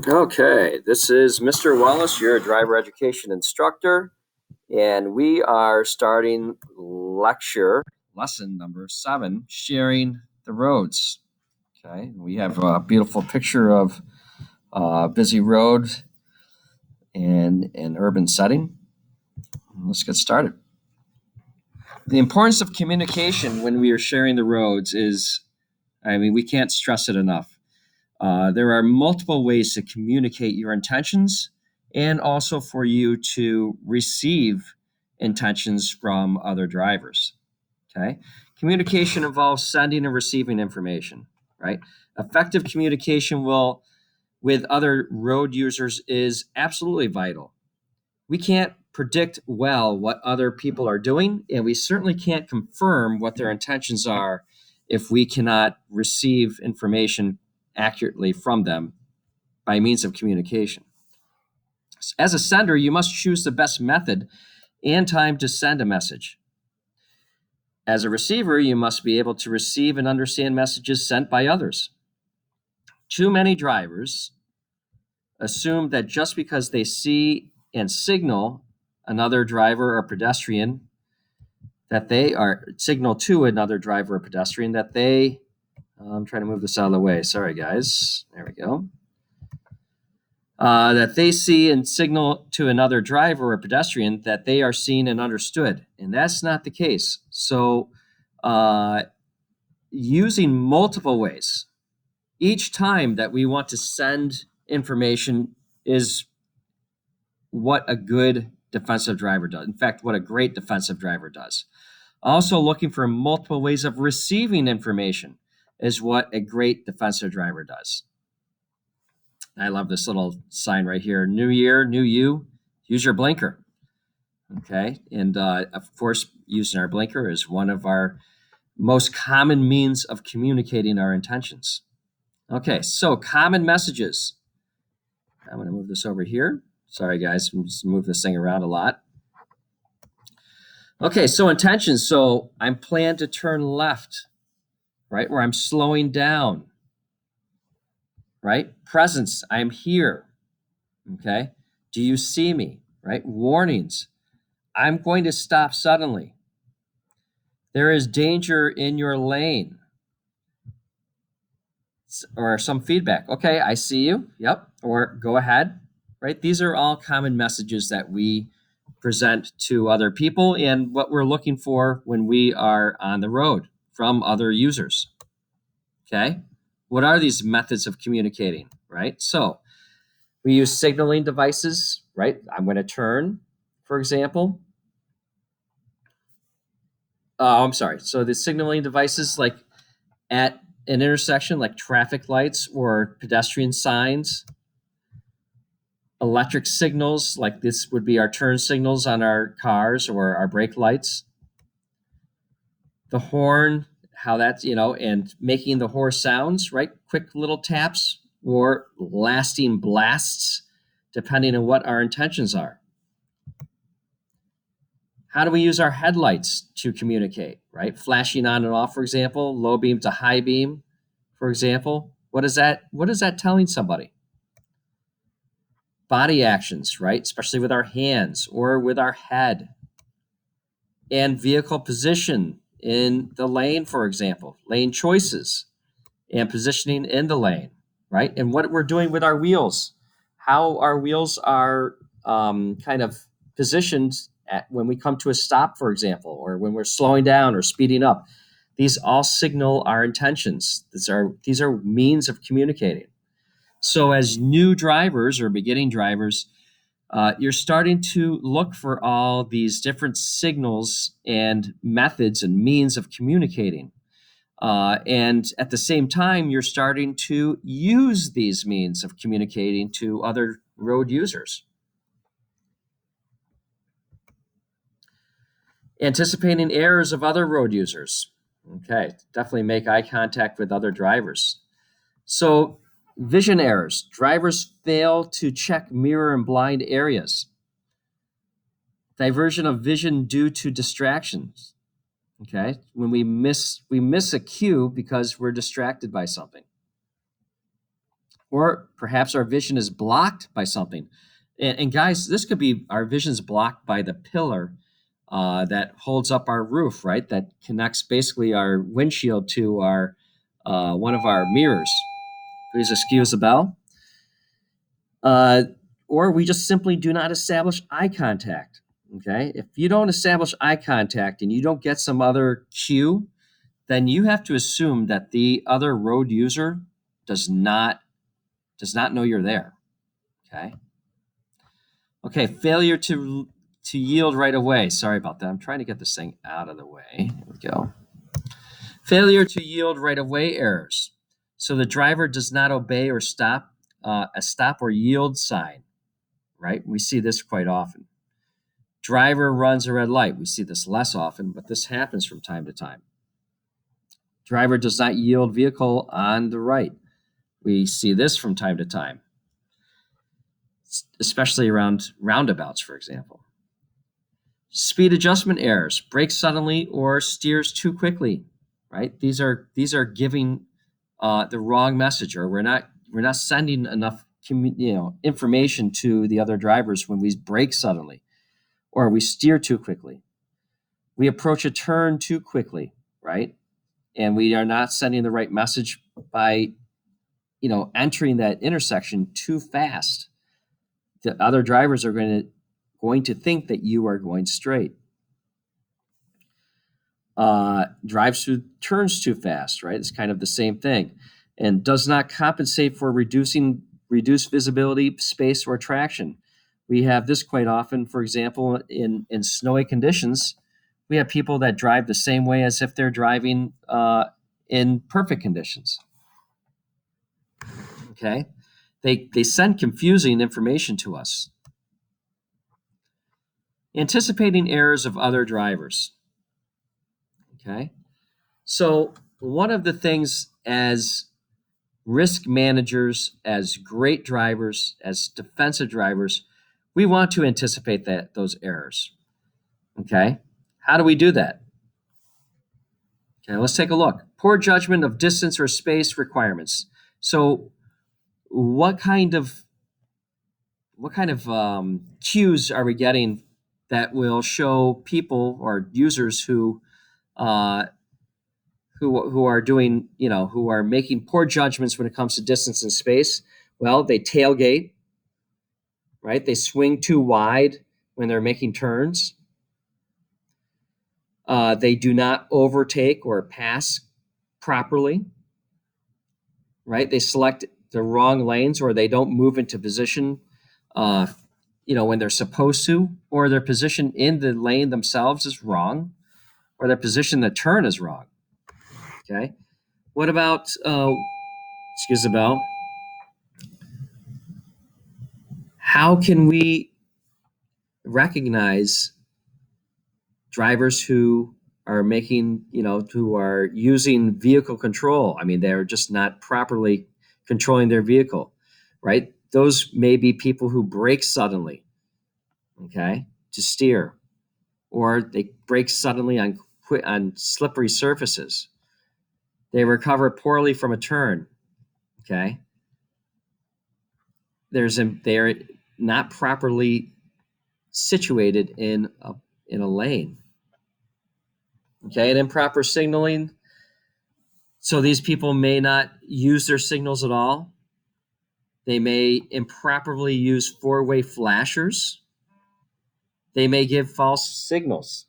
Okay, this is Mr. Wallace, your driver education instructor, and we are starting lesson number 7, sharing the roads. Okay, we have a beautiful picture of a busy road in an urban setting. Let's get started. The importance of communication when we are sharing the roads is, we can't stress it enough. There are multiple ways to communicate your intentions and also for you to receive intentions from other drivers. Okay. Communication involves sending and receiving information, right? Effective communication with other road users is absolutely vital. We can't predict well what other people are doing, and we certainly can't confirm what their intentions are if we cannot receive information accurately from them by means of communication. As a sender, you must choose the best method and time to send a message. As a receiver, you must be able to receive and understand messages sent by others. Too many drivers assume that just because they see and signal another driver or pedestrian that they are signal to another driver or pedestrian that they I'm trying to move this out of the way. Sorry, guys. There we go. That they see and signal to another driver or pedestrian that they are seen and understood. And that's not the case. So, using multiple ways, each time that we want to send information is what a good defensive driver does. In fact, what a great defensive driver does. Also, looking for multiple ways of receiving information is what a great defensive driver does. I love this little sign right here. New year, new you, use your blinker. Okay. And of course, using our blinker is one of our most common means of communicating our intentions. Okay. So, common messages. I'm going to move this over here. Sorry, guys. I'm just move this thing around a lot. Okay. So, intentions. So, I'm planned to turn left, right? Where I'm slowing down, right? Presence. I'm here. Okay. Do you see me? Right? Warnings. I'm going to stop suddenly. There is danger in your lane. Or some feedback. Okay, I see you. Yep. Or go ahead. Right? These are all common messages that we present to other people and what we're looking for when we are on the road from other users. Okay. What are these methods of communicating? Right? So we use signaling devices, right? I'm going to turn, for example. I'm sorry. So the signaling devices, like at an intersection, like traffic lights or pedestrian signs, electric signals, like this would be our turn signals on our cars or our brake lights, the horn, how that's, and making the horn sounds, right? Quick little taps or lasting blasts, depending on what our intentions are. How do we use our headlights to communicate, right? Flashing on and off, for example, low beam to high beam, for example. What is that telling somebody? Body actions, right? Especially with our hands or with our head. And vehicle position in the lane, for example, lane choices and positioning in the lane, right? And what we're doing with our wheels, how our wheels are kind of positioned when we come to a stop, for example, or when we're slowing down or speeding up. These all signal our intentions. These are means of communicating. So as new drivers or beginning drivers, you're starting to look for all these different signals and methods and means of communicating. And at the same time, you're starting to use these means of communicating to other road users. Anticipating errors of other road users. Okay, definitely make eye contact with other drivers. So, vision errors. Drivers fail to check mirror and blind areas. Diversion of vision due to distractions. Okay, when we miss a cue because we're distracted by something. Or perhaps our vision is blocked by something. And guys, this could be our vision's blocked by the pillar that holds up our roof, right? That connects basically our windshield to our one of our mirrors. Please excuse the bell. Uh, or we just simply do not establish eye contact. Okay, if you don't establish eye contact and you don't get some other cue, then you have to assume that the other road user does not know you're there. Okay. Okay, failure to yield right away. Sorry about that. I'm trying to get this thing out of the way. Here we go. Failure to yield right away errors. So the driver does not obey or stop a stop or yield sign, right? We see this quite often. Driver runs a red light. We see this less often, but this happens from time to time. Driver does not yield vehicle on the right. We see this from time to time, especially around roundabouts, for example. Speed adjustment errors, brakes suddenly or steers too quickly, right? These are giving the wrong message, or we're not sending enough information to the other drivers when we brake suddenly, or we steer too quickly. We approach a turn too quickly, right? And we are not sending the right message by entering that intersection too fast. The other drivers are going to think that you are going straight. Drives through turns too fast, right? It's kind of the same thing. And does not compensate for reduced visibility, space, or traction. We have this quite often, for example, in snowy conditions. We have people that drive the same way as if they're driving in perfect conditions. Okay? They send confusing information to us. Anticipating errors of other drivers. Okay? So one of the things as risk managers, as great drivers, as defensive drivers, we want to anticipate those errors. Okay? How do we do that? Okay, let's take a look. Poor judgment of distance or space requirements. So what kind of cues are we getting that will show people or users who are doing, who are making poor judgments when it comes to distance and space? Well, they tailgate, right? They swing too wide when they're making turns. They do not overtake or pass properly, right? They select the wrong lanes, or they don't move into position, when they're supposed to, or their position in the lane themselves is wrong, or their position in the turn is wrong. Okay. What about, excuse the bell. How can we recognize drivers who are who are using vehicle control? I mean, they're just not properly controlling their vehicle, right? Those may be people who brake suddenly, okay, to steer, or they brake suddenly on slippery surfaces. They recover poorly from a turn, okay. They're not properly situated in a lane. Okay, and improper signaling. So these people may not use their signals at all. They may improperly use four-way flashers. They may give false signals.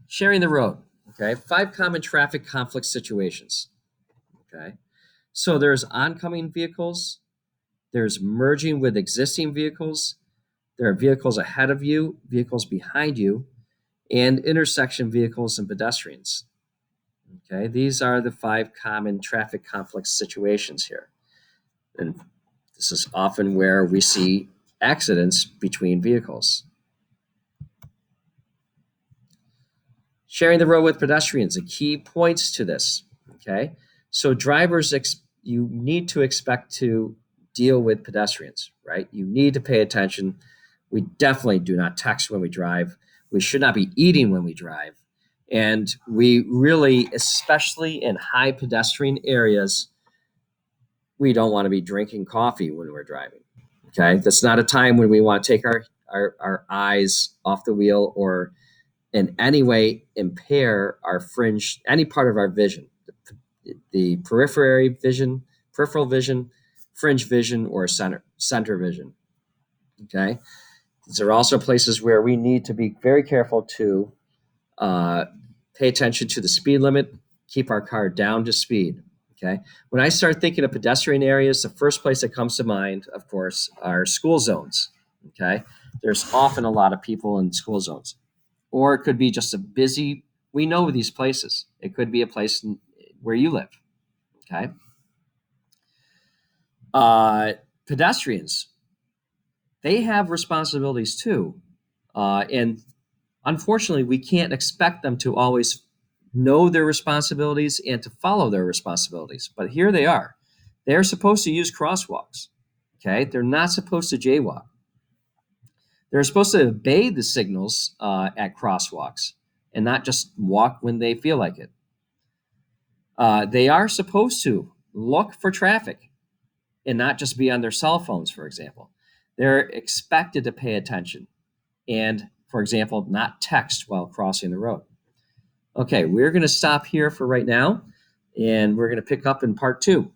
Sharing the road. Okay, 5 common traffic conflict situations. Okay, so there's oncoming vehicles. There's merging with existing vehicles. There are vehicles ahead of you, vehicles behind you, and intersection vehicles and pedestrians. Okay, these are the 5 common traffic conflict situations here. And this is often where we see accidents between vehicles. Sharing the road with pedestrians, a key points to this. Okay, so drivers, you need to expect to deal with pedestrians, right? You need to pay attention. We definitely do not text when we drive. We should not be eating when we drive. And we really, especially in high pedestrian areas, we don't want to be drinking coffee when we're driving. Okay. That's not a time when we want to take our eyes off the wheel or in any way impair our fringe, any part of our vision, the peripheral vision, fringe vision, or center vision. Okay. These are also places where we need to be very careful to pay attention to the speed limit, keep our car down to speed. Okay. When I start thinking of pedestrian areas, the first place that comes to mind, of course, are school zones. Okay. There's often a lot of people in school zones, or it could be just a busy, we know these places. It could be a place where you live. Okay. Pedestrians, they have responsibilities too. And unfortunately, we can't expect them to always know their responsibilities and to follow their responsibilities. But here they are. They're supposed to use crosswalks. Okay. They're not supposed to jaywalk. They're supposed to obey the signals at crosswalks and not just walk when they feel like it. They are supposed to look for traffic and not just be on their cell phones, for example. They're expected to pay attention and, for example, not text while crossing the road. Okay, we're going to stop here for right now, and we're going to pick up in part 2.